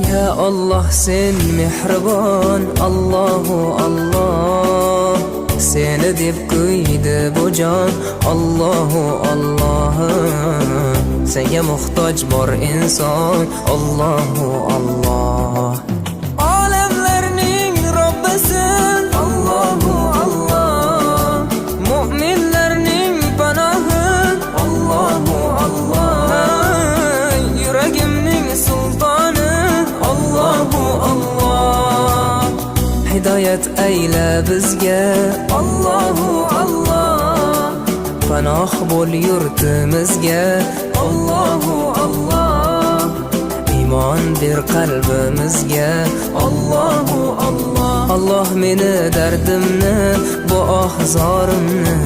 Ya Allah sen mehribon, Allahu Allah. Seni deb kuydi bu jon, Allahu Allah. Senga muhtoj bor inson, Allahu Allah. Olamlarning Robbisin, Allahu Allah. Mu'minlarning panohi, Allahu Allah. Yuragimning sultoni, Allahu Allah. Hidayat ayla bizga, Allahu Allah. Panoh bo'l yurtimizga, Allahu Allah. Iymon ber qalbimizga, Allahu Allah. Allah meni dardimni, bu ohzorimni